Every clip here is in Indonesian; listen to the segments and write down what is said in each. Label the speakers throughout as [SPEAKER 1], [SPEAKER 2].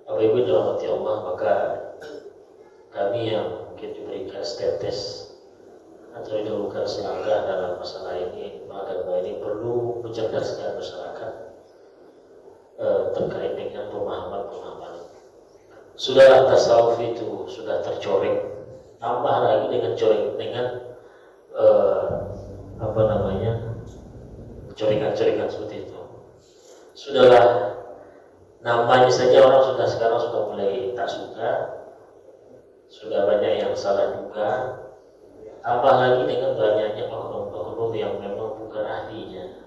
[SPEAKER 1] Bapak Ibu dirahmati Allah, maka kami yang mungkin diberikan status atau didahulukan selangkah dalam masalah ini, maka ini perlu mencerdaskan masyarakat terkait dengan pemahaman-pemahaman. Sudah tasawuf itu sudah tercoreng, tambah lagi dengan coreng dengan corengan-corengan seperti itu. Sudahlah, namanya saja orang sekarang sudah mulai tak suka, sudah banyak yang salah juga, tambah lagi dengan banyaknya oknum-oknum yang memang bukan ahlinya.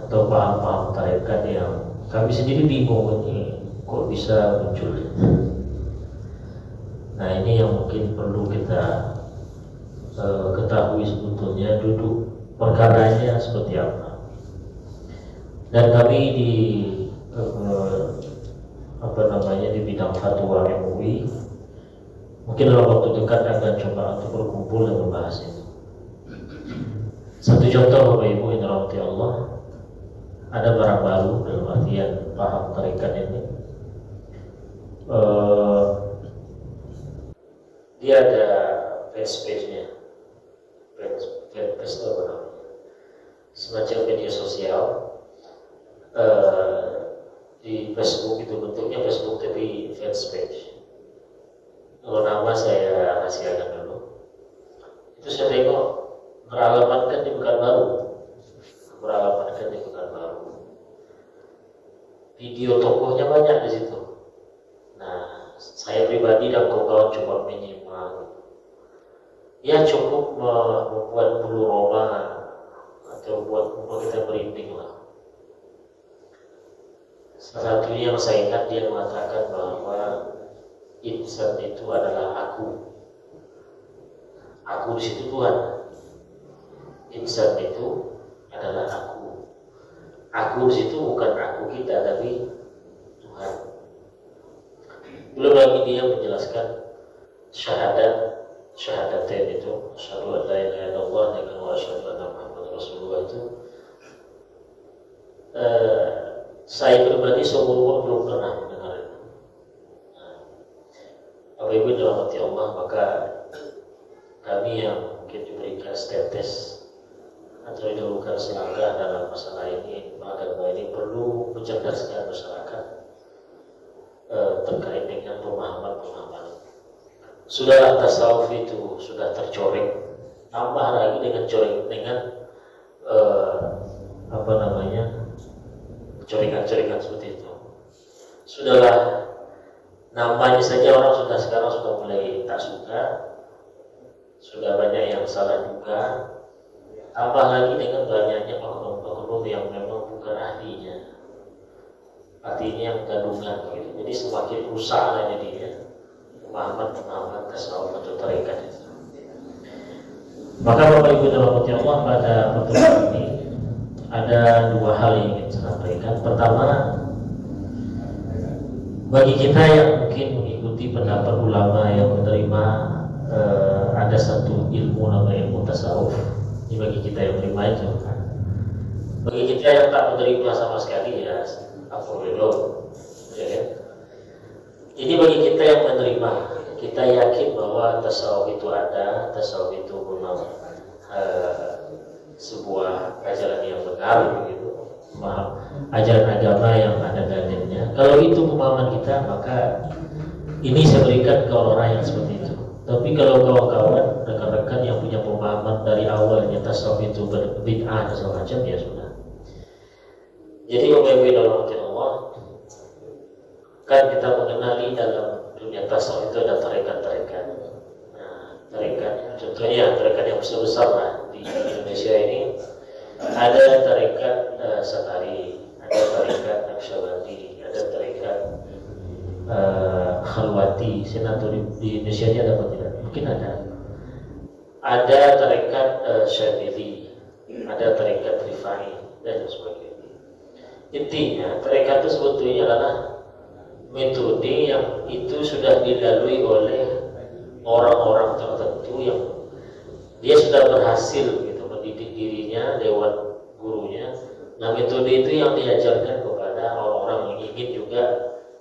[SPEAKER 1] Atau paham-paham tarekat yang kami sendiri bingung ini kok bisa muncul. Nah, ini yang mungkin perlu kita ketahui sebetulnya duduk perkaranya seperti apa. Dan kami di di bidang fatwa MUI mungkin dalam waktu dekat akan coba untuk berkumpul dan membahas itu. Satu contoh Bapak Ibu yang dirahmati Allah, ada barang baru dalam artian paham tarekat ini. Dia ada fanpage-nya, fanpage apa namanya, semacam media sosial di Facebook, itu bentuknya Facebook tapi fanpage. Kalau nama saya rahasiakan dulu. Itu saya tengok beralamatkan di Pekanbaru, video tokohnya banyak di situ. Nah, saya pribadi dan kawan-kawan coba menyimak. Ya cukup membuat bulu roma atau membuat kita merinding lah. Salah satunya yang saya ingat, dia mengatakan bahwa insan itu adalah aku. Aku di situ Tuhan. Insan itu adalah aku. Aku di situ bukan aku kita, tapi Tuhan. Belum lagi dia menjelaskan syahadatain itu, asyhadu an la ilaha illallah dengan wa asyhadu anna Muhammadar Rasulullah itu. Saya pribadi seumur belum pernah mendengar itu. Bapak Ibu dirahmati Allah, maka kami yang mungkin diberikan status atau didahulukan selangkah dalam masalah ini, maka ini perlu mencerdaskan masyarakat terkait dengan pemahaman-pemahaman. Sudah tasawuf itu sudah tercoreng, tambah lagi dengan corengan-corengan seperti itu. Sudahlah, namanya saja orang sekarang sudah mulai tak suka, sudah banyak yang salah juga, tambah lagi dengan banyaknya oknum-oknum yang memang bukan ahlinya, artinya yang gadungan gitu. Jadi semakin rusak lah jadinya pemahaman tasawuf atau tarekat itu. Maka Bapak Ibu dirahmati Allah, pada pertemuan ini ada dua hal yang ingin saya sampaikan. Pertama, bagi kita yang mungkin mengikuti pendapat ulama yang menerima ada satu ilmu namanya ilmu tasawuf. Ini bagi kita yang menerima itu. Bagi kita yang tak menerima sama sekali, ya apa belum, ya kan? Ini bagi kita yang menerima, kita yakin bahwa tasawuf itu ada, tasawuf itu memang sebuah ajaran yang benar, begitu, ajaran agama yang ada dalilnya. Kalau itu pemahaman kita, maka ini saya berikan ke orang-orang yang seperti itu. Tapi kalau kawan-kawan, rekan-rekan yang punya pemahaman dari awalnya tasawuf itu bid'ah dan segala macam, ya sudah. Jadi Bapak Ibu dalam Allah, kan kita mengenali dalam dunia tasawuf itu ada tarekat-tarekat. Nah, tarekat, contohnya tarekat yang besar-besar lah di Indonesia ini, ada tarekat Satari, ada tarekat Naqsyabandi, ada tarekat Khalwati. Saya tahu di Indonesia ini ada apa tidak? Mungkin ada. Ada tarekat Syadili, ada tarekat Rifai dan sebagainya. Intinya tarekat itu sebetulnya adalah metode yang itu sudah dilalui oleh orang-orang tertentu yang dia sudah berhasil gitu mendidik dirinya lewat gurunya. Nah, metode itu yang diajarkan kepada orang-orang yang ingin juga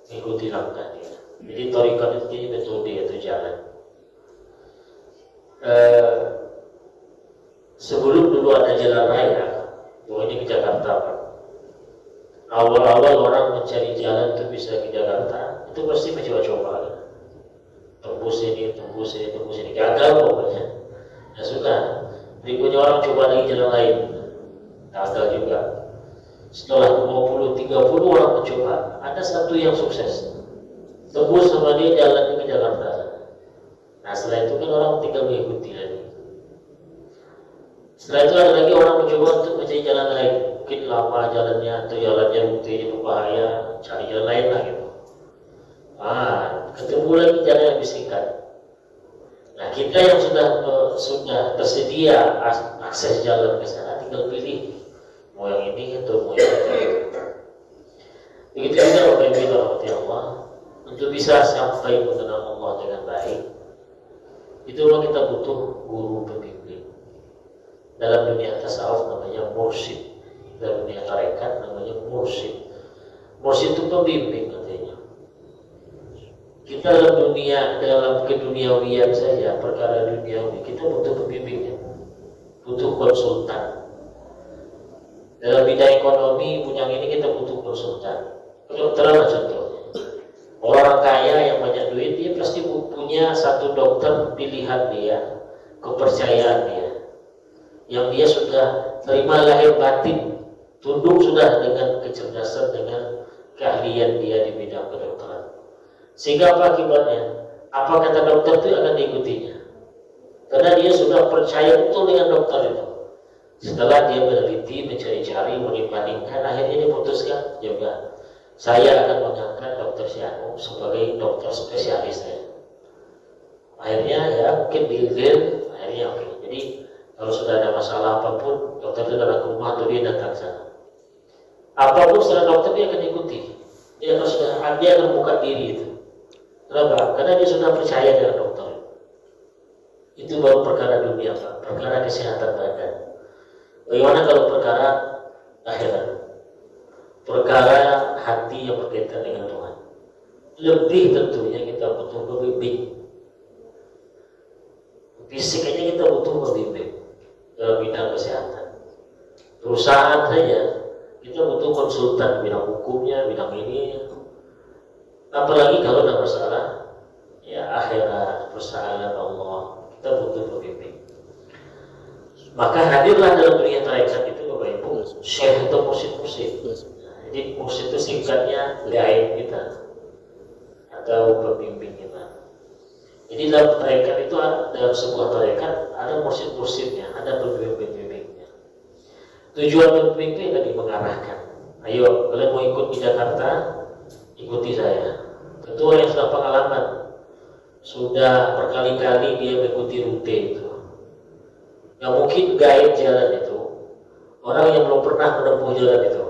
[SPEAKER 1] mengikuti langkah dia. Jadi thariqat itu jadi metode atau jalan. Sebelum dulu ada jalan raya, ini ke Jakarta Pak. Awal-awal orang mencari jalan untuk bisa ke Jakarta, itu pasti mencoba-coba. Tembus ini, gagal pokoknya. Ya sudah, berikutnya orang coba lagi jalan lain, gagal juga. Setelah 20-30 orang mencoba, ada satu yang sukses. Tembus sama dia jalan ke Jakarta. Nah setelah itu kan orang tinggal mengikuti lagi. Setelah itu ada lagi orang mencoba untuk mencari jalan lain. Mungkin lama jalannya atau jalannya buktinya berbahaya, cari jalan lain lah gitu. Ketemu lagi jalan yang lebih singkat. Nah kita yang sudah tersedia akses jalan ke sana, tinggal pilih mau yang ini atau mau yang itu. Begitu juga Bapak Ibu rahmati Allah, untuk bisa sampai mengenal Allah dengan baik, itu memang kita butuh guru pembimbing. Dalam dunia tasawuf namanya mursyid, dalam dunia tarekat namanya mursyid. Mursyid itu pembimbing katanya. Kita dalam keduniawian saja, perkara duniawi, kita butuh pembimbingnya, butuh konsultan. Dalam bidang ekonomi, yang ini kita butuh konsultan. Kedokteran contohnya. Orang kaya yang banyak duit, dia pasti punya satu dokter pilihan dia, kepercayaan dia, yang dia sudah terima lahir batin, tunduk sudah dengan kecerdasan, dengan keahlian dia di bidang kedokteran. Sehingga apa akibatnya? Apa kata dokter itu akan diikutinya, karena dia sudah percaya betul dengan dokter itu. Setelah dia meneliti, mencari-cari, membandingkan, akhirnya dia putuskan juga, saya akan mengangkat dokter Syanu sebagai dokter spesialis saya. Akhirnya ya mungkin deal, akhirnya oke. Jadi kalau sudah ada masalah apapun, dokter itu datang ke rumah atau dia datang ke sana. Apapun setelah dokter dia akan ikuti. Dia akan buka diri itu. Kenapa? Karena dia sudah percaya dengan dokter. Itu baru perkara dunia Pak, perkara kesehatan badan. Bagaimana kalau perkara akhirat? Perkara hati yang berkaitan dengan Tuhan. Lebih tentunya kita butuh pembimbing. Fisik aja kita butuh pembimbing dalam bidang kesehatan. Perusahaan saja kita butuh konsultan bidang hukumnya, bidang ini. Apalagi kalau ada masalah ya akhirat, persoalan Allah, kita butuh pembimbing. Maka hadirlah dalam dunia tarekat itu Bapak Ibu, syekh atau mursyid. Jadi mursyid itu singkatnya guide kita atau pembimbing kita. Jadi dalam tarekat itu, dalam sebuah tarekat ada mursyid-mursyidnya, ada pembimbing-pembimbingnya. Tujuan pembimbing itu tadi mengarahkan. Ayo, kalian mau ikut di Jakarta, ikuti saya. Tentu yang sudah pengalaman, sudah berkali-kali dia mengikuti rute itu. Yang mungkin guide jalan itu, orang yang belum pernah menempuh jalan itu.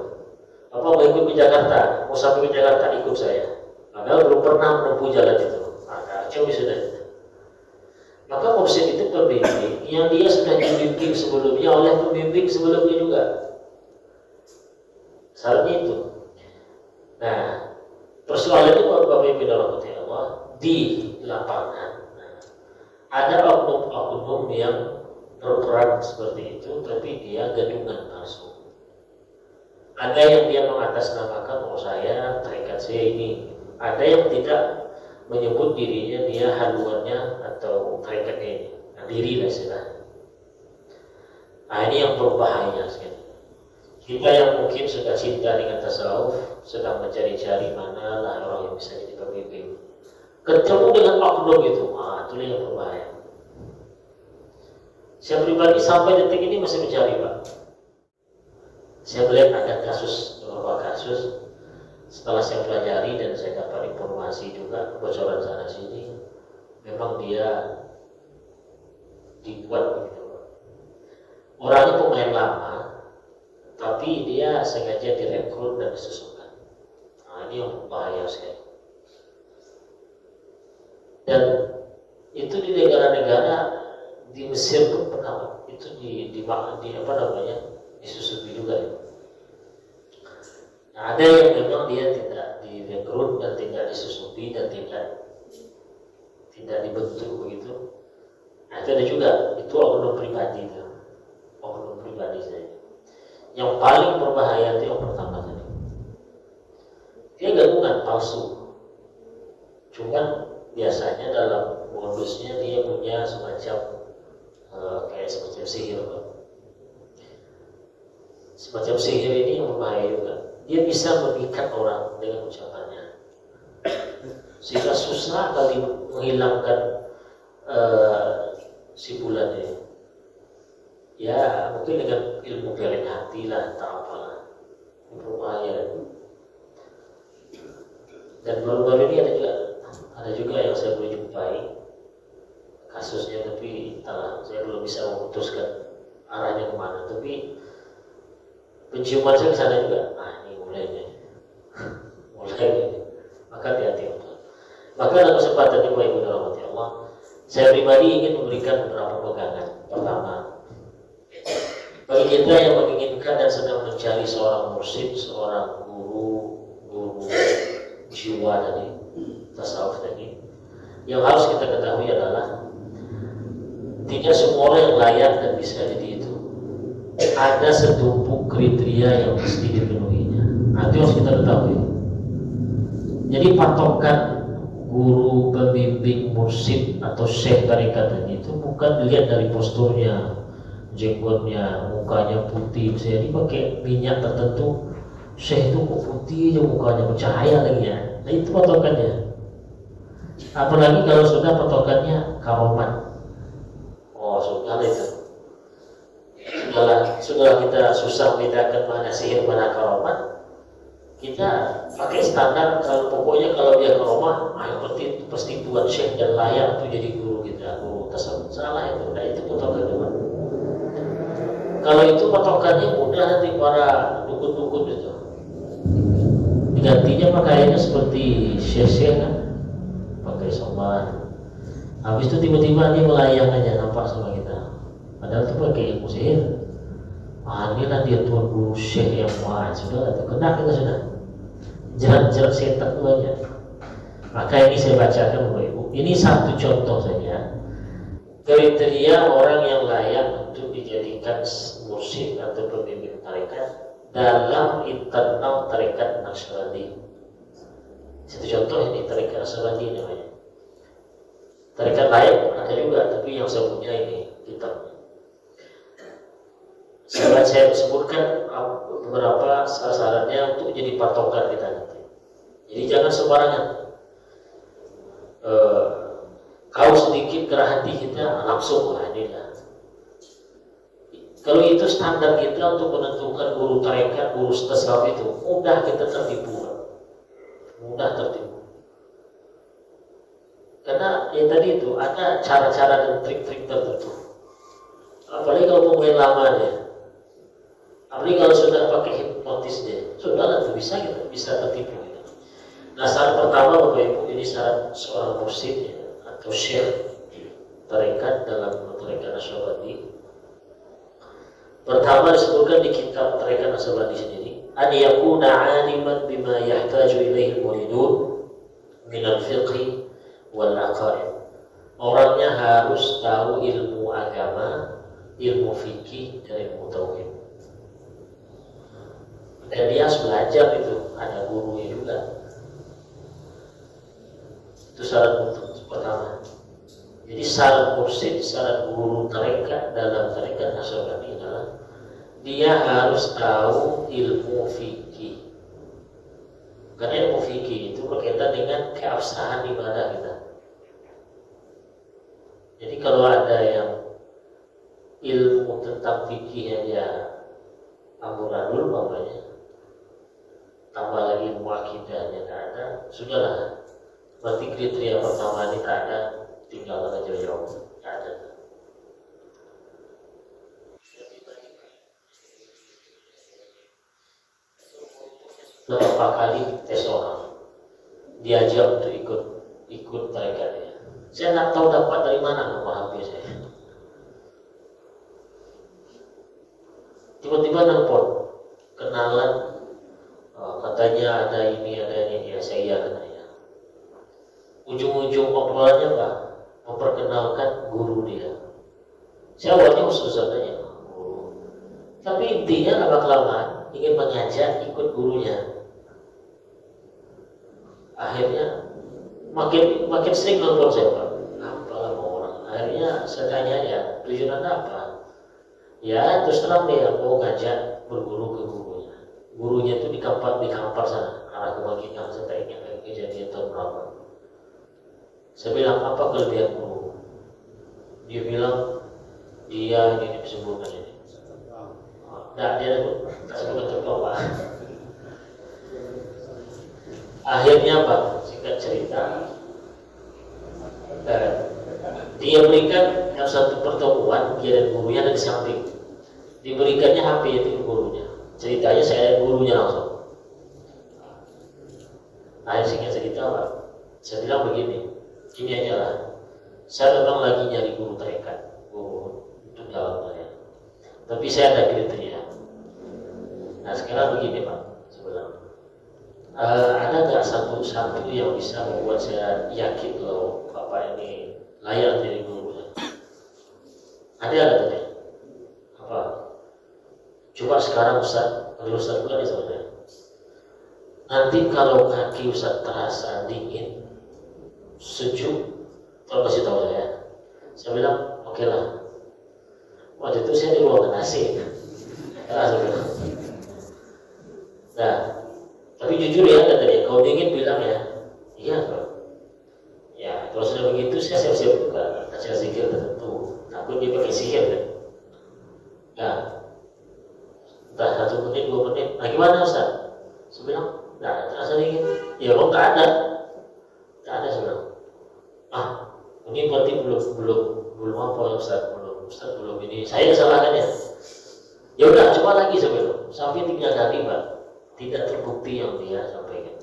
[SPEAKER 1] Apa mau ikut ke Jakarta, mau sampai ke Jakarta, ikut saya. Padahal belum pernah menempuh jalan itu. Coba sudah. Maka mursyid itu pembimbing yang dia sudah dibimbing sebelumnya oleh pembimbing sebelumnya juga. Salahnya itu. Nah, persoalannya Bapak Ibu dalam Allah di lapangan. Ada oknum-oknum yang berperan seperti itu, tapi dia gadungan langsung. Ada yang dia mengatasnamakan, saya tarekat saya ini. Ada yang tidak menyebut dirinya dia haluannya atau tarekatnya ini. Nah, diri lah istilahnya. Nah, ini yang berbahaya sekali. Kita yang mungkin sudah cinta dengan tasawuf, sedang mencari-cari mana lah orang yang bisa jadi pembimbing. Ketemu dengan oknum itu, itu yang berbahaya. Saya pribadi sampai detik ini masih mencari Pak. Saya melihat ada beberapa kasus. Setelah saya pelajari dan saya dapat informasi juga kebocoran sana sini, memang dia dibuat begitu. Orangnya pemain lama, tapi dia sengaja direkrut dan disusukan. Nah, ini yang bahaya sekali. Dan itu di negara-negara di Mesir pun pernah, itu di apa namanya, disusupi juga ya. Nah, ada yang memang dia tidak direkrut dan tidak disusupi dan tidak dibentuk begitu. Nah, itu ada juga, itu oknum pribadi itu. Oknum pribadi saja. Yang paling berbahaya itu yang pertama tadi. Dia gabungan palsu. Cuman biasanya dalam modusnya dia punya semacam kayak semacam sihir. Semacam sihir ini yang berbahaya juga. Dia bisa memikat orang dengan ucapannya, sehingga susah kali menghilangkan simpulannya. Ya mungkin dengan ilmu galak hati lah, tak apalah, berbahaya. Dan baru-baru ini ada juga yang saya belum jumpai kasusnya, tapi entahlah, saya belum bisa memutuskan arahnya kemana. Tapi penciuman saya ke sana juga. Nah, ini mulai. Maka hati-hati. Maka dalam kesempatan ini, Bapak Ibu dirahmati Allah, saya pribadi ingin memberikan beberapa pegangan. Pertama, bagi kita yang menginginkan dan sedang mencari seorang mursyid, seorang guru jiwa tadi, tasawuf tadi, yang harus kita ketahui adalah tidak semua orang yang layak dan bisa jadi itu. Ada setumpuk kriteria yang mesti dipenuhinya. Nah, itu harus kita ketahui. Jadi patokan guru, pembimbing, mursyid atau syekh tarekat tadi itu bukan dilihat dari posturnya, jenggotnya, mukanya putih, misalnya dia pakai minyak tertentu, syekh itu kok putih aja mukanya, bercahaya lagi ya. Nah, itu patokannya. Apalagi kalau sudah patokannya karomat. Oh, sudah itu. Sudahlah kita susah membedakan mana sihir, mana karomat. Kita pakai standar, pokoknya kalau dia karomah, yang penting pasti tuan syekh dan layak untuk jadi guru kita, guru tasawuf. Salah itu. Nah, itu patokan juga. Kalau itu patokannya mudah nanti para dukun-dukun itu. Digantinya pakaiannya seperti syekh kan, pakai sorban. Habis itu tiba-tiba dia melayang aja nampak sama kita. Padahal itu pakai ilmu sihir. Inilah dia tuan guru syekh yang sudah itu kena kita sudah. Jerat-jerat setan itu aja. Maka ini saya bacakan Bapak Ibu. Ini satu contoh saja. Kriteria orang yang layak untuk dijadikan mursyid atau pembimbing tarekat dalam internal tarekat Naqsyabandi. Satu contoh ini tarekat Naqsyabandi namanya. Tarekat lain ada juga, tapi yang saya punya ini kitabnya. Saya sebutkan beberapa sasarannya untuk jadi patokan kita nanti. Jadi jangan sembarangan. Kau sedikit gerah hati kita langsung ini lah. Kalau itu standar kita untuk menentukan guru tarekat, guru tasawuf itu, mudah kita tertipu. Mudah tertipu. Karena yang tadi itu ada cara-cara dan trik-trik tertentu. Apalagi kalau pemain lama ya. Apalagi kalau sudah pakai hipnotis dia, sudahlah itu bisa tertipu. Nah, syarat pertama Bapak Ibu, ini syarat seorang mursyid ya, atau syekh tarekat dalam tarekat Naqsyabandi. Pertama disebutkan di kitab tarekat Naqsyabandi sendiri, an yakuna 'aliman bima yahtaju ilaihi al-muridun min al-fiqh wal aqaid. Orangnya harus tahu ilmu agama, ilmu fikih dan ilmu tauhid. Dan dia harus belajar itu, ada gurunya juga. Itu syarat pertama. Jadi syarat mursyid, syarat guru tarekat dalam tarekat Naqsyabandi adalah dia harus tahu ilmu fikih. Karena ilmu fikih itu berkaitan dengan keabsahan ibadah kita. Jadi kalau ada yang ilmu tentang fikihnya dia amburadul bawahnya, tambah lagi ilmu akidahnya tidak ada, sudahlah. Berarti kriteria pertama ini tak ada, tinggalkan aja jauh, tidak ada. Beberapa kali tes orang, diajak untuk ikut tarekatnya. Saya nak tahu dapat dari mana nomor HP saya. tiba-tiba nelpon kenalan, katanya ada ini ya saya katanya. Ujung-ujung obrolannya apa? Memperkenalkan guru dia. Saya awalnya ustazannya guru, tapi intinya lama-kelamaan ingin mengajak ikut gurunya. Akhirnya makin sering nelpon saya, Pak. Apalah mau orang. Akhirnya saya tanya ya, tujuan Anda apa? Ya terus terang dia mau ngajak berguru ke gurunya. Gurunya itu di Kampar sana, arah Kemakinan. Saya tak ingat kejadian tahun berapa. Saya bilang apa kelebihan guru? Dia bilang dia ini disebutkan ini. Nah dia tak sebut terbawa. Akhirnya apa? Singkat cerita, dia berikan yang satu pertemuan dia dan gurunya ada di samping. Diberikannya HP itu gurunya. Ceritanya saya dan gurunya langsung. Akhirnya singkat cerita Pak, saya bilang begini, ini aja lah. Saya memang lagi nyari guru tarekat, guru untuk dalam saya. Tapi saya ada kriteria. Nah sekarang begini Pak, sebenarnya. Ada nggak satu yang bisa membuat saya yakin kalau Bapak ini layak jadi guru? Ada katanya. Apa? Coba sekarang Ustaz, kalau Ustaz bukan di sana. Nanti kalau kaki Ustaz terasa dingin, sejuk, tolong kasih tahu saya. Saya bilang, oke lah. Waktu itu saya di ruangan AC. Saya bilang. Nah, tapi jujur ya kata dia, kalau dingin bilang ya, iya Pak. Ya, kalau sudah begitu saya siap-siap juga. Saya zikir tertentu. Takut dia pakai sihir kan. Nah, entah 1 menit, 2 menit. Nah gimana Ustaz? Saya bilang, nah terasa dingin. Ya kalau nggak ada saya bilang. Ini berarti belum apa ya Ustaz belum ini. Saya salahkan ya. Ya udah coba lagi saya bilang. Sampai 3 kali Pak. Tidak terbukti yang dia sampaikan.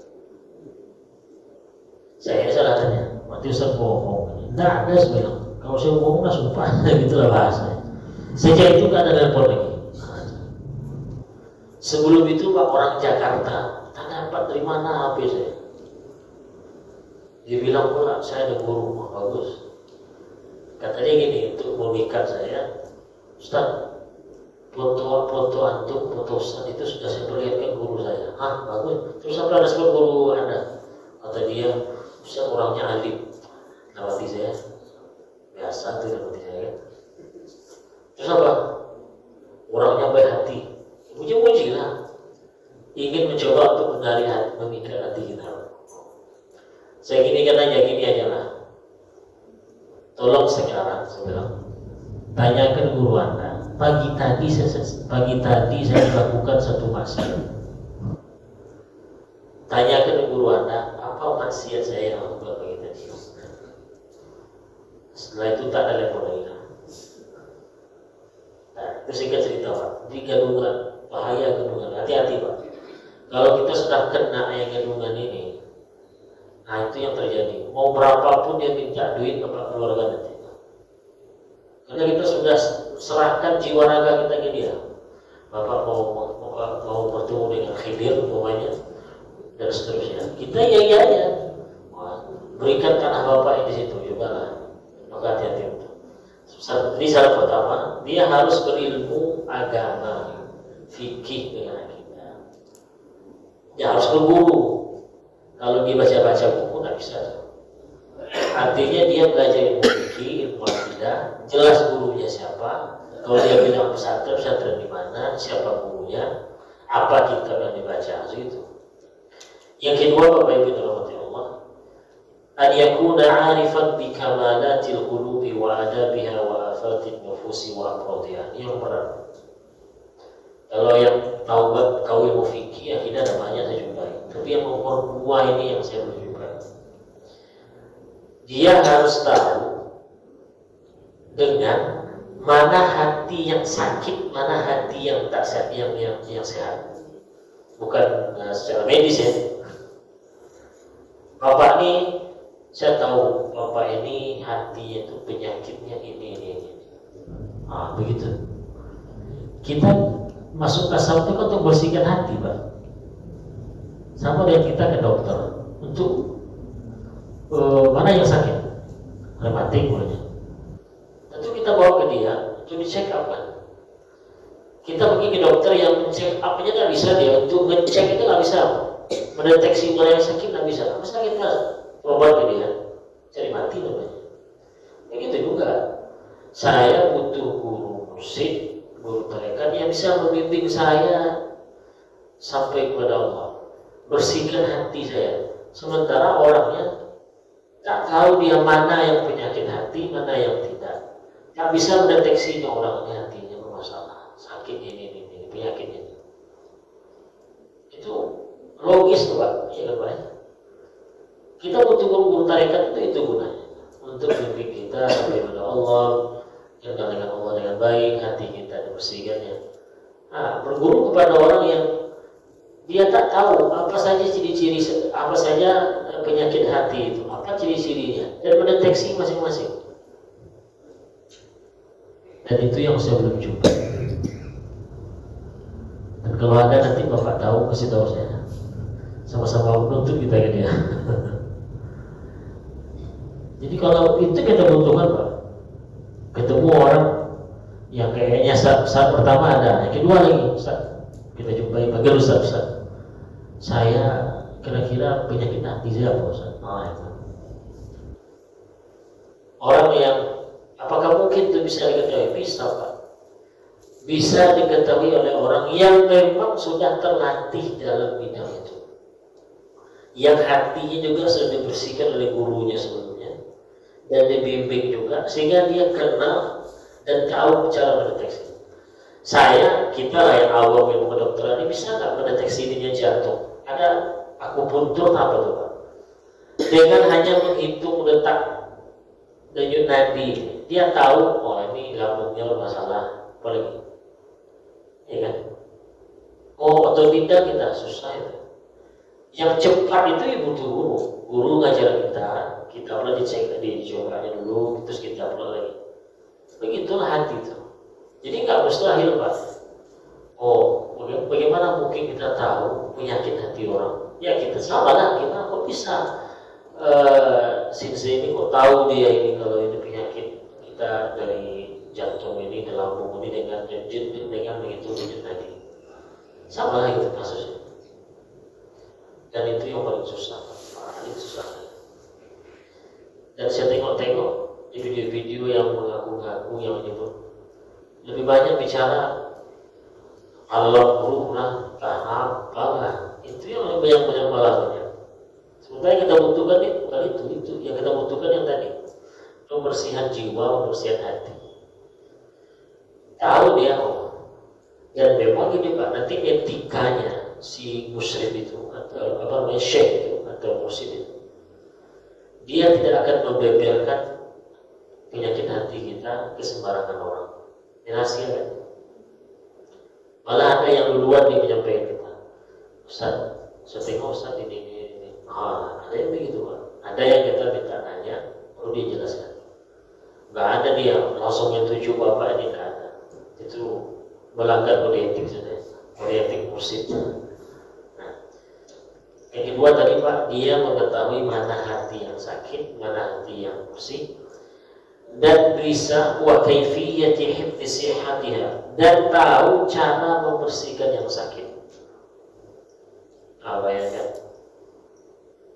[SPEAKER 1] Saya salah tanya, berarti Ustaz bohong. Tidak ada sebenarnya. Kalau saya bohong lah sumpah, gitulah bahasanya. Sejak itu gak ada telepon lagi. Sebelum itu Pak orang Jakarta, tak dapat dari mana HP saya. Dia bilang pula saya ada guru, bagus. Katanya gini, untuk memikat saya, Ustaz, foto antum, foto Ustaz itu sudah saya perlihatkan guru saya. Bagus. Terus apa ada sebut guru Anda? Kata dia, Ustaz orangnya alim. Namati saya, biasa tuh namati saya. Terus apa? Orangnya baik hati. Puji-puji lah. Ingin mencoba untuk menarik hati, memikat hati kita. Saya gini aja lah. Tolong sekarang, saya bilang, tanyakan guru Anda. Pagi tadi saya melakukan satu maksiat. Tanyakan guru Anda, apa maksiat saya yang lakukan pagi tadi? Setelah itu tak ada telepon lagi. Nah, itu singkat cerita Pak. Di kandungan, bahaya kandungan. Hati-hati Pak. Kalau kita sudah kena yang kandungan ini, nah itu yang terjadi. Mau berapapun dia minta duit kepada keluarga nanti. Karena kita sudah serahkan jiwa raga kita ke dia. Bapak mau bertemu dengan Khidir umpamanya dan seterusnya. Kita iya aja. Berikan tanah Bapak di situ, cobalah. Maka hati-hati untuk. Jadi syarat pertama, dia harus berilmu agama, fikih dengan akidah. Dia harus berguru. Kalau dia baca-baca buku nggak bisa. Artinya dia belajar ilmu fikih, ilmu akidah, jelas gurunya siapa. Kalau dia bilang pesantren di mana, siapa gurunya, apa kitab yang dibaca, gitu. Yang kedua, Bapak Ibu dirahmati Allah, an yakuna 'arifan bi kamalatil qulubi wa adabiha wa afatin nufusi wa amradiha. Ini yang berat. Kalau yang tahu ilmu fikih, akhirnya ada banyak saya jumpai. Tapi yang nomor 2 ini yang saya belum jumpai. Dia harus tahu dengan mana hati yang sakit, mana hati yang tak sehat, yang sehat. Bukan secara medis ya. Bapak ini, saya tahu Bapak ini hati itu penyakitnya ini. Begitu. Kita masuk tasawuf itu kan untuk bersihkan hati, Pak. Sama dengan kita ke dokter untuk mana yang sakit, rematik mulanya. Tentu kita bawa ke dia untuk dicek up kan. Kita pergi ke dokter yang mencek apanya nggak bisa dia, untuk ngecek itu nggak bisa, mendeteksi mana yang sakit nggak bisa. Masa kita obat ke dia, cari mati namanya. Begitu juga. Saya butuh guru musik, guru tarekat yang bisa membimbing saya sampai kepada Allah, bersihkan hati saya. Sementara orangnya tak tahu dia mana yang penyakit hati, mana yang tidak. Tak bisa mendeteksinya orang ini hatinya bermasalah, sakit ini, penyakit ini. Itu logis tuh Pak, ya kan Pak? Kita butuh guru tarekat itu gunanya untuk membimbing kita sampai kepada Allah, kenal dengan Allah dengan baik, hati kita dibersihkannya. Nah, berguru kepada orang yang dia tak tahu apa saja ciri-ciri, apa saja penyakit hati itu, apa ciri-cirinya, dan mendeteksi masing-masing. Dan itu yang saya belum jumpa. Dan kalau ada nanti Bapak tahu, kasih tahu saya. Sama-sama menuntut kita ke dia. Jadi kalau itu kita butuhkan Pak, ketemu orang yang kayaknya saat pertama ada, yang kedua lagi Ustaz, kita jumpai panggil Ustaz, saya kira-kira penyakit hati saya apa Ustaz? Itu. Orang yang apakah mungkin itu bisa diketahui? Bisa Pak. Bisa diketahui oleh orang yang memang sudah terlatih dalam bidang itu, yang hatinya juga sudah dibersihkan oleh gurunya sebelumnya dan dibimbing juga, sehingga dia kenal dan tahu cara mendeteksi. Kita lah yang awam ilmu kedokteran ini bisa nggak mendeteksi dia jantung? Ada akupuntur apa tuh Pak? Dengan hanya menghitung detak denyut nadi, dia tahu oh ini lambungnya bermasalah, apalagi, ya kan? Oh atau tidak kita susah itu. Yang cepat itu ya butuh guru ngajar kita pernah dicek dicobanya dulu, terus kita pernah lagi. Begitulah hati itu. Jadi nggak mustahil Pak. Oh, bagaimana mungkin kita tahu penyakit hati orang? Ya kita salah lah, kita kok bisa Sinse ini kok tahu dia ini kalau ini penyakit kita dari jantung ini, dari lambung ini dengan begitu tadi. Sama lah itu kasusnya. Dan itu yang paling susah, paling susah. Dan saya tengok-tengok di video-video yang mengaku-ngaku yang menyebut lebih banyak bicara alam ruh lah, tahap, apalah. Itu yang lebih banyak malahnya. Sementara yang kita butuhkan itu yang kita butuhkan yang tadi, pembersihan jiwa, pembersihan hati. Tahu dia dan memang ini Pak, nanti etikanya si musyrik itu atau apa namanya syekh itu atau mursyid itu, dia tidak akan membeberkan penyakit hati kita ke sembarangan orang. Dirahasiakan. Malah ada yang duluan dia menyampaikan kita, Ustaz, saya tengok Ustaz ini. Ada yang begitu Pak. Ada yang kita minta nanya, perlu dia jelaskan. Nggak ada dia langsung menuju Bapak ini, nggak ada. Itu melanggar kode etik sudah, kode etik mursyid. Nah, yang kedua tadi Pak, dia mengetahui mana hati yang sakit, mana hati yang bersih, dan bisa wa kaifiyati hifdzi sihhatiha, dan tahu cara membersihkan yang sakit. Apa ya kan?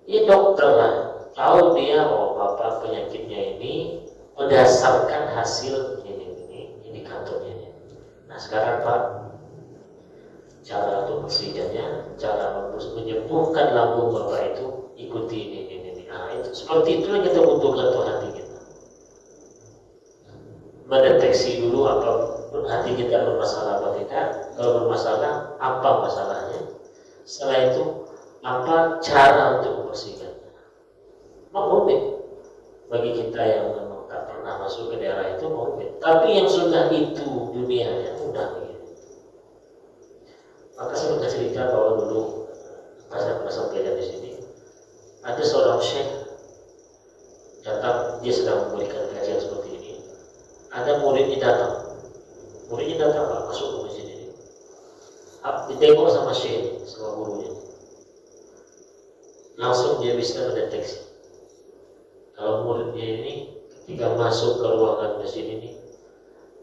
[SPEAKER 1] Ya dokter lah, tahu dia Bapak penyakitnya ini berdasarkan hasil ini indikatornya. Nah sekarang Pak, cara untuk bersihkannya, cara menyembuhkan lambung Bapak itu ikuti ini. Nah itu seperti itu yang kita butuhkan untuk hati kita. Mendeteksi dulu apa hati kita bermasalah apa tidak. Kalau bermasalah, apa masalahnya. Setelah itu apa cara untuk membersihkannya. Rumit bagi kita yang memang tak pernah masuk ke daerah itu, rumit. Tapi yang sudah itu dunianya mudah begini. Maka saya pernah cerita bahwa dulu pas saya pernah sampaikan di sini, ada seorang syekh datang, dia sedang memberikan kajian seperti ini. Ada muridnya datang Pak, masuk ke masjid ini. ditengok sama syekh, sama gurunya, langsung dia bisa mendeteksi kalau muridnya ini ketika masuk ke ruangan masjid ini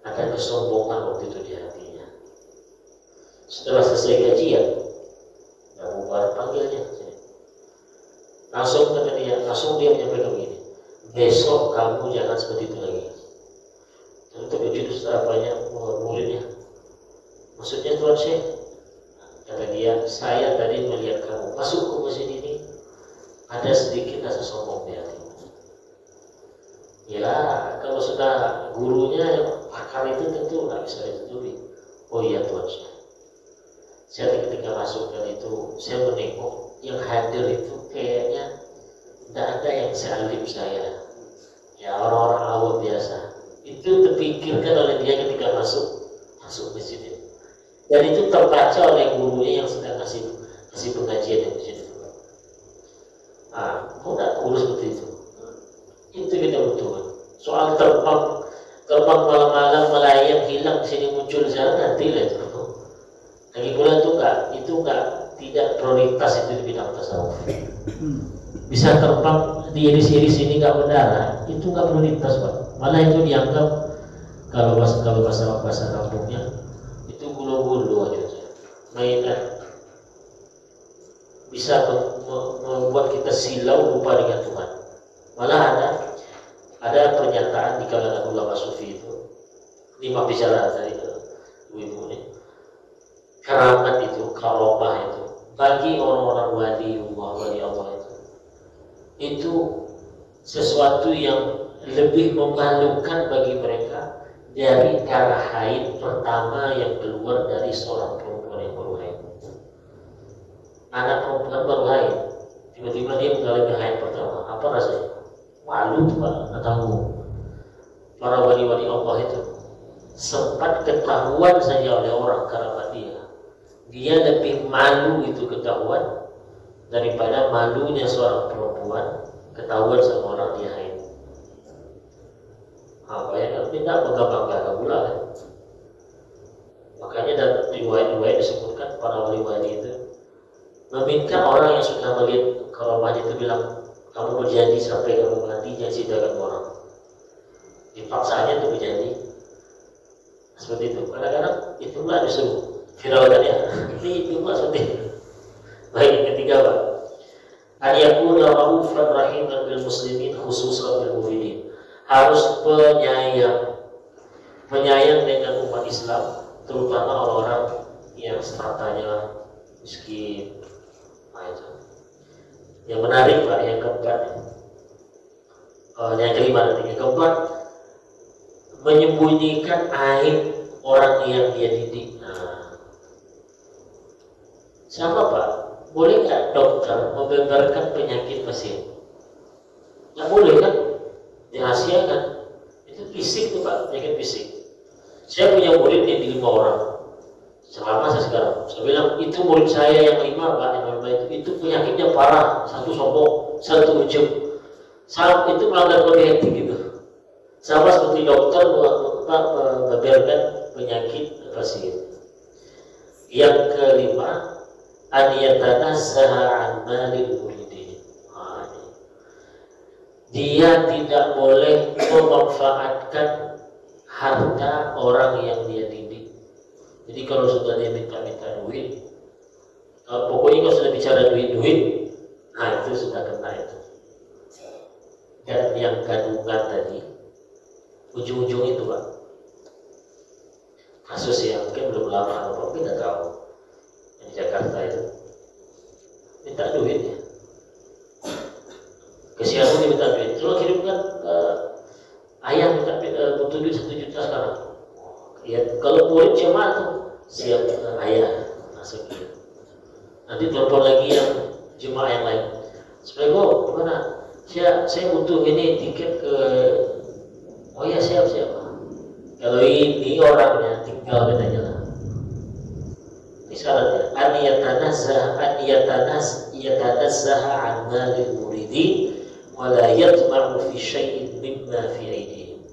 [SPEAKER 1] ada kesombongan waktu itu di hatinya. Setelah selesai kajian, Abu Bakar panggilnya, langsung dia menyampaikan begini, besok kamu jangan seperti itu lagi. Lalu terkejut apanya muridnya, maksudnya Tuan Syekh? Kata dia, saya tadi melihat kamu masuk ke masjid ini ada sedikit rasa sombong di hatimu. Ya, kalau sudah gurunya yang pakar itu tentu nggak bisa ditutupi. Oh iya Tuan Syekh, saya ketika masuk dan itu saya menengok yang hadir itu kayaknya tidak ada yang sealim saya. Ya, orang-orang awam biasa. Itu terpikirkan oleh dia ketika masuk masjid itu. Dan itu terbaca oleh gurunya yang sedang kasih pengajian di masjid itu. Kok tidak guru seperti itu? Itu kita butuhkan. Soal terbang malam-malam melayang hilang sini muncul sana nanti lah itu. Lagi pula itu tidak prioritas itu di bidang tasawuf. Bisa terbang diiris-iris ini nggak mendarat, itu nggak prioritas Pak. Malah itu dianggap kalau bahasa kampungnya itu gulu-gulu aja, mainan. Bisa membuat kita silau lupa dengan Tuhan. Malah ada pernyataan di kalangan ulama sufi itu, 5 bicara dari ibu ini, keramat itu, karomah itu bagi orang-orang wali Allah itu sesuatu yang lebih memalukan bagi mereka dari darah haid pertama yang keluar dari seorang perempuan yang baru haid. Anak perempuan baru haid, tiba-tiba dia mengalami haid pertama, apa rasanya? Malu tuh Pak, nggak tahu. Para wali-wali Allah itu sempat ketahuan saja oleh orang kerabat dia lebih malu itu ketahuan daripada malunya seorang perempuan ketahuan sama orang dia haid. Bayangkan tidak bangga-bangga pula kan. Makanya dalam riwayat-riwayat disebutkan para wali-wali itu meminta orang yang sudah melihat karomahnya itu bilang, kamu berjanji sampai kamu mati jangan ceritakan orang. Dipaksanya itu berjanji seperti itu. Kadang-kadang itu nggak disuruh viralkan ya. Itu nggak seperti itu. Baik, yang ketiga Pak, an yakuna raufan rahiman bil muslimin khususan bil muridin. Harus penyayang dengan umat Islam, terutama orang-orang yang stratanya miskin. Yang menarik Pak, yang keempat, yang kelima nanti, yang keempat, menyembunyikan aib orang yang dia didik. Sama Pak, boleh nggak dokter membeberkan penyakit pasien? Nggak boleh kan? Dirahasiakan. Itu fisik tuh Pak, penyakit fisik. Saya punya murid yang di 5 orang. Selama saya sekarang, saya bilang itu murid saya yang 5 Pak, yang 5 itu penyakitnya parah, satu sombong, satu ujub. Itu melanggar kode etik gitu. Sama seperti dokter membeberkan penyakit pasien. Yang kelima, an yatanazzaha an malil muridin. Dia tidak boleh memanfaatkan harta orang yang dia didik. Jadi kalau sudah dia minta duit, pokoknya kalau sudah bicara duit, nah itu sudah kena itu. Dan yang kandungan tadi, ujung-ujung itu Pak, kasus yang mungkin belum lama atau mungkin tidak tahu, yang di Jakarta itu minta duit ya, kesiangan dia minta duit, terus kirimkan ayah minta butuh duit 1 juta sekarang. Ya kalau murid jemaah tuh siap ayah masuk gitu. Nanti telepon lagi yang jemaah yang lain, Assalamualaikum, gimana? Saya butuh ini tiket ke, oh ya siap. Kalau ini orangnya tinggal bedanya lah. Ini syaratnya an yatanazzaha an malil muridin wa la yatma'u fi syai'in mimma fi aydihim.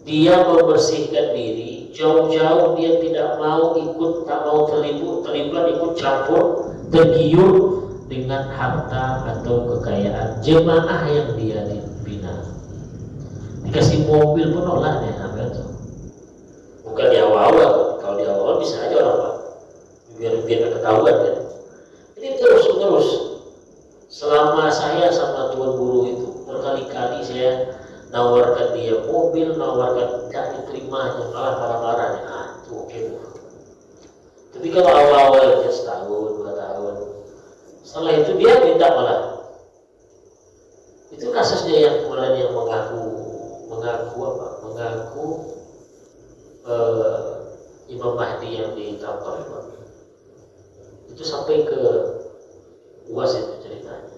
[SPEAKER 1] Dia membersihkan diri, jauh-jauh dia tidak mau ikut, tak mau terlibat ikut campur, tergiur dengan harta atau kekayaan jemaah yang dia bina. Dikasih mobil pun nolak dia, bukan di awal-awal. Kalau di awal bisa aja orang Pak, biar ketahuan kan. Ini terus selama saya sama tuan guru itu berkali-kali saya nawarkan dia mobil, nawarkan tidak diterima, malah marah-marah. Nah itu oke. Tapi kalau awal-awal dia setahun, 2 tahun, setelah itu dia minta malah. Itu kasusnya yang kemarin yang mengaku Imam Mahdi yang ditampar itu sampai ke UAS itu ceritanya.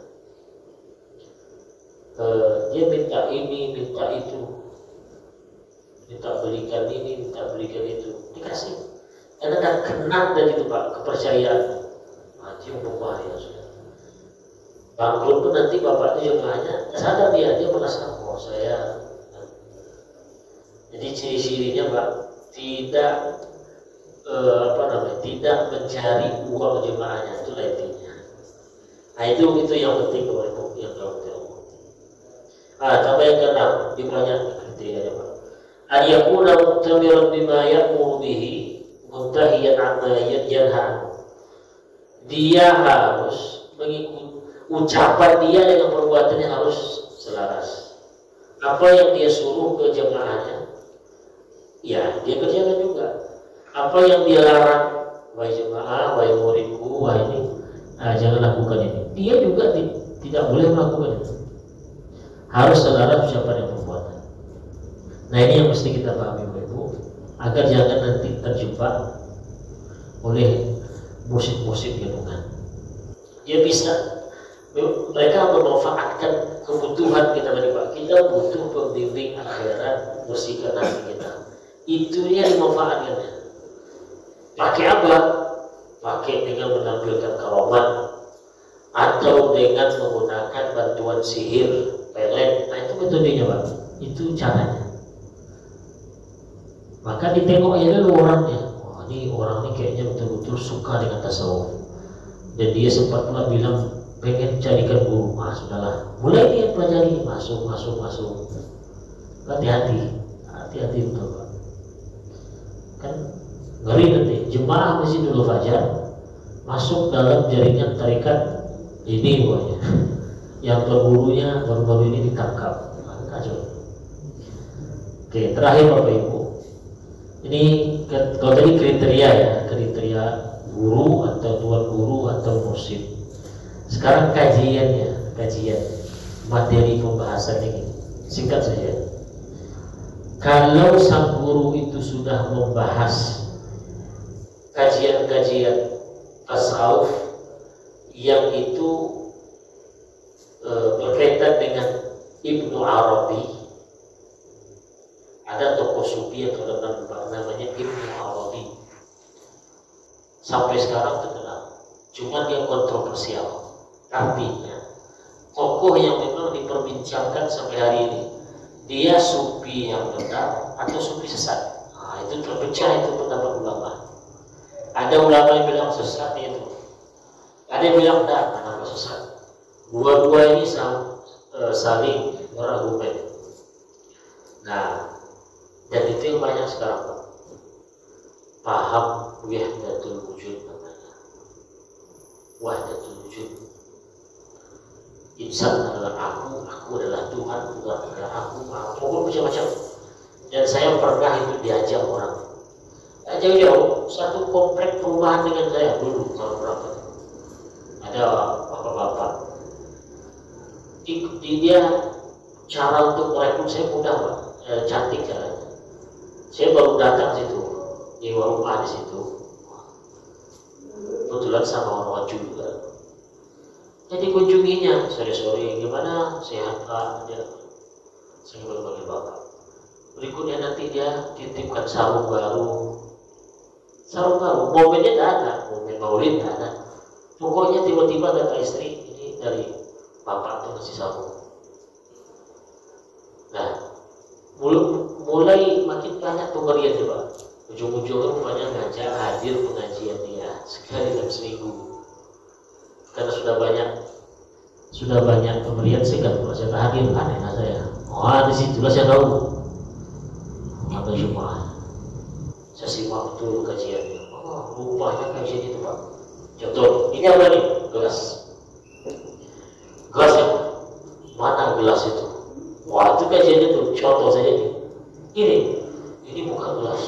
[SPEAKER 1] Dia minta ini, minta itu, minta belikan ini, minta belikan itu, dikasih. Karena dah kenal dari itu Pak, kepercayaan. Dia berbahaya sudah. Bangkrut pun nanti bapaknya jemaahnya sadar dia merasa saya. Jadi ciri-cirinya Pak tidak tidak mencari uang jemaahnya, itu intinya. Nah itu yang penting kalau yang penting. Tambah yang keenam, dibanyak kriterianya Pak. Ayakuna muktamiran bima ya'muru bihi muntahiyan amma yanha. Dia harus mengikuti ucapan dia dengan perbuatannya harus selaras. Apa yang dia suruh ke jemaahnya, ya dia kerjakan juga. Apa yang dia larang, wahai jemaah, wahai muridku, wahai ini, jangan lakukan ini. Dia juga tidak boleh melakukan itu. Harus selaras ucapan dan perbuatan. Nah ini yang mesti kita pahami Ibu, agar jangan nanti terjebak oleh musik-musik gabungan. Dia bisa, mereka memanfaatkan kebutuhan kita tadi Pak. Kita butuh pembimbing akhirat, bersihkan hati kita. Itu dia dimanfaatkan. Pakai apa? Pakai dengan menampilkan karamat atau dengan menggunakan bantuan sihir, pelet. Nah itu metodenya Pak. Itu caranya. Maka ditengok aja dulu orangnya. Wah ini orang ini kayaknya betul-betul suka dengan tasawuf. Dan dia sempat pula bilang pengen jadikan guru. Sudahlah. Mulai dia pelajari, masuk. Hati-hati betul Pak. Kan ngeri nanti jemaah Masjidul Fajar masuk dalam jaringan tarekat ini pokoknya. Yang bergurunya baru-baru ini ditangkap. Kacau. Oke, terakhir Bapak Ibu. Ini kalau tadi kriteria guru atau tuan guru atau mursyid. Sekarang kajian materi pembahasan ini singkat saja. Kalau sang guru itu sudah membahas kajian-kajian tasawuf yang itu berkaitan dengan Ibnu Arabi, ada tokoh sufi yang namanya Ibnu Arabi, sampai sekarang terkenal, cuma dia kontroversial. Artinya tokoh yang memang diperbincangkan sampai hari ini, dia sufi yang benar atau sufi sesat. Itu terpecah itu pendapat ulama. Ada ulama yang bilang sesat itu, ada yang bilang tidak, kenapa sesat. Dua-dua ini saling berargumen. Nah, dan itu yang banyak sekarang Pak. Paham wahdatul wujud namanya. Wahdatul wujud. Insan adalah aku adalah Tuhan, Tuhan adalah aku, pokoknya macam-macam. Dan saya pernah itu diajak orang. Jauh-jauh satu komplek perumahan dengan saya dulu tahun berapa. Ada bapak-bapak. Dia cara untuk merekrut saya mudah Pak, cantik caranya. Saya baru datang situ, nyewa rumah di situ. Kebetulan sama orang Waju juga. Jadi kunjunginya sore-sore, gimana sehat Pak? Saya berbagi bapak. Berikutnya nanti dia titipkan sarung baru. Momennya tidak ada, momen maulid tidak ada. Pokoknya tiba-tiba kata istri, ini dari bapak itu ngasih sarung. Nah, mulai makin banyak pemberian Pak. ujung-ujungnya rupanya ngajak hadir pengajian dia sekali dalam seminggu, karena sudah banyak pemberian segan kalau saya hadir, aneh saya. Oh, di situlah saya tahu ada Jumat. Saya simak betul kajiannya. Oh, rupanya kajian itu Pak. Contoh, ini apa nih? Gelas. Gelas yang mana gelas itu? Wah, itu kajiannya tuh. Contoh saja nih. Ini bukan gelas.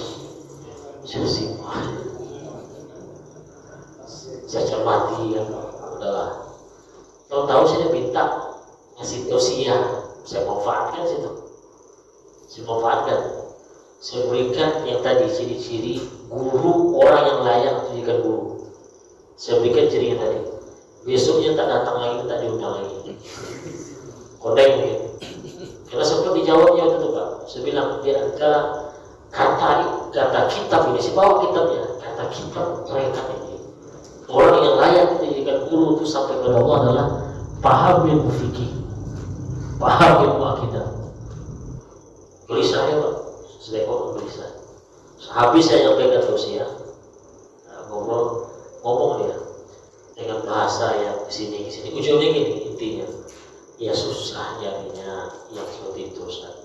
[SPEAKER 1] Saya simak. Saya cermati ya. Udahlah. Tahu-tahu saya minta ngasih tausiah. Saya manfaatkan situ. Saya berikan yang tadi ciri-ciri guru, orang yang layak untuk dijadikan guru. Saya berikan cirinya tadi. Besoknya tak datang lagi, tak diundang lagi. Kodeng mungkin. Karena sempat dijawabnya itu tuh Pak. Saya bilang di antara kata kitab ini, saya bawa kitabnya. Kata kitab mereka ini. Orang yang layak untuk dijadikan guru itu sampai kepada Allah adalah paham ilmu fikih, paham ilmu akidah. Gelisah ya Pak. Sudah kok gelisah. Habis saya nyampaikan tausiah, ngomong dia dengan bahasa yang kesini. Ujungnya gini intinya, ya susah jadinya yang seperti itu Ustaz.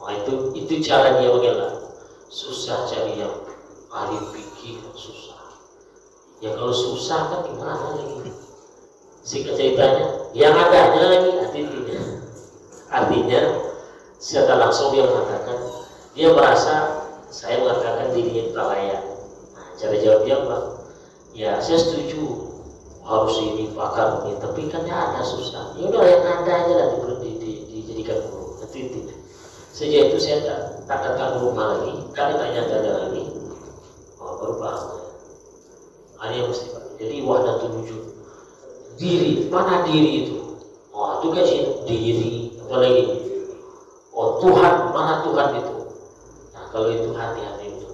[SPEAKER 1] Nah itu cara dia mengelak. Susah cari yang ahli fikih, susah. Ya kalau susah kan gimana lagi? Singkat ceritanya, yang adanya lagi artinya secara langsung dia mengatakan, dia merasa saya mengatakan dirinya tak layak. Nah, cara jawab dia apa? Ya saya setuju harus ini pakar ini, tapi kan ya ada susah. Ya udah yang ada aja lah dijadikan guru. Nanti sejak itu saya tak datang ke rumah lagi, kali tanya ada lagi. Oh baru paham. Ada yang mesti Pak. Jadi wahdatul wujud. Diri, mana diri itu? Oh itu kan diri, apalagi? Oh Tuhan, mana Tuhan itu? Nah kalau itu hati-hati itu.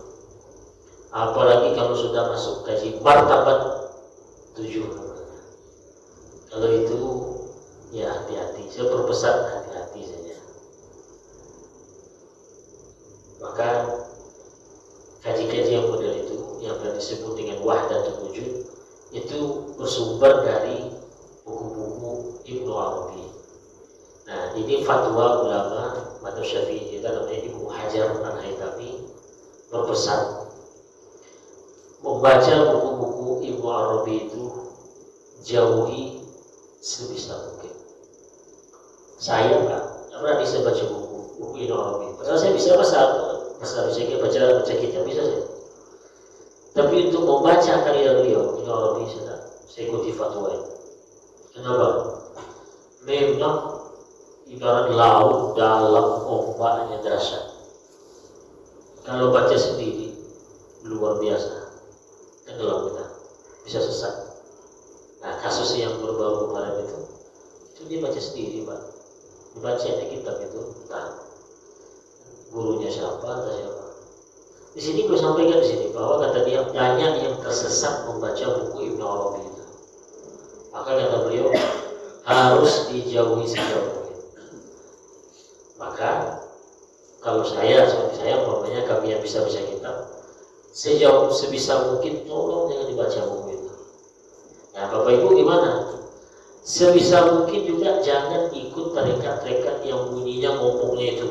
[SPEAKER 1] Apalagi kalau sudah masuk kaji martabat 7. Kalau itu ya hati-hati. Saya berpesan hati-hati saja. Maka kaji-kaji yang model itu yang tadi disebut dengan wahdatul wujud itu bersumber dari buku-buku Ibnu Arabi. Nah ini fatwa ulama Madzhab Syafi'i kita namanya Ibnu Hajar Al-Haytami berpesan membaca buku-buku Ibnu Arabi itu jauhi sebisa mungkin. Saya nggak pernah bisa baca buku Ibnu Arabi. Padahal saya bisa baca kitab bisa saya. Tapi untuk membaca karya beliau Ibnu Arabi saya ikuti fatwa ini. Kenapa? Memang ibarat laut dalam ombaknya dahsyat. Kalau baca sendiri luar biasa, tenggelam kita, bisa sesat. Nah kasus yang baru kemarin itu dia baca sendiri Pak, dibaca di kitab itu, entah gurunya siapa, entah siapa. Di sini gue sampaikan di sini bahwa kata dia banyak yang tersesat membaca buku Ibnu Arabi itu. Maka kata beliau harus dijauhi sejauh mungkin. Maka kalau seperti saya umpamanya kami yang bisa baca kitab, sebisa mungkin tolong jangan dibaca buku itu. Nah Bapak Ibu gimana? Sebisa mungkin juga jangan ikut tarekat-tarekat yang bunyinya ngomongnya itu.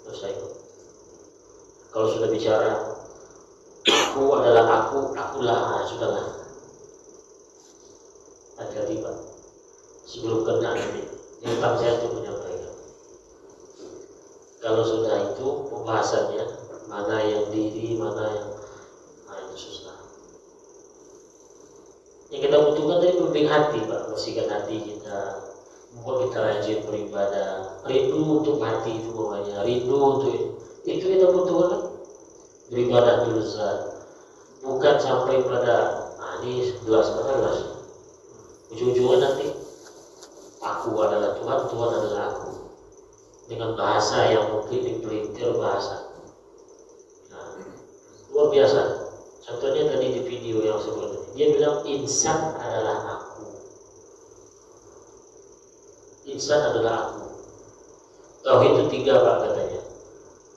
[SPEAKER 1] Terus saya ikut. Kalau sudah bicara aku adalah akulah, sudahlah. Hati-hati Pak. Sebelum kena ini tentang saya itu menyampaikan. Kalau sudah itu pembahasannya mana yang diri, mana yang itu susah. Yang kita butuhkan tadi pembimbing hati Pak, bersihkan hati kita, membuat kita rajin beribadah, rindu untuk hati itu bawahnya, rindu untuk itu kita butuhkan beribadah dulu bukan sampai pada ini gelas. Ujung-ujungnya nanti aku adalah Tuhan, Tuhan adalah aku, dengan bahasa yang mungkin dipelintir bahasa. Nah, luar biasa. Contohnya tadi di video yang sebelumnya dia bilang insan adalah aku, insan adalah aku. Tauhid itu 3 Pak katanya.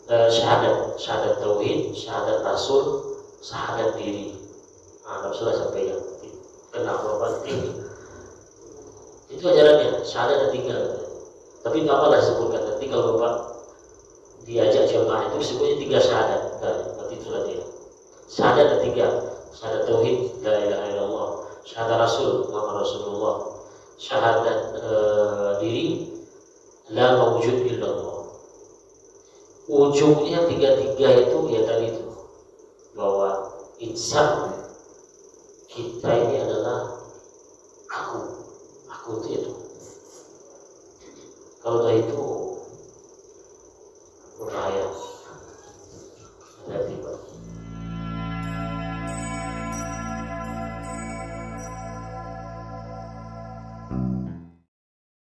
[SPEAKER 1] syahadat tauhid, syahadat rasul, syahadat diri. Nah, sudah sampai yang kenapa penting? Itu ajarannya, syahadat ada 3. Tapi tak apalah sebutkan nanti kalau Bapak diajak jamaah itu sebutnya 3 syahadat. Nanti itu nanti. Syahadat ada 3. Syahadat tauhid, la ilaha illallah. Syahadat rasul, Muhammad Rasulullah. Syahadat diri, la mawjud illallah. Ujungnya 3 itu ya tadi itu, bahwa insan kita ini adalah aku itu itu. Kalau itu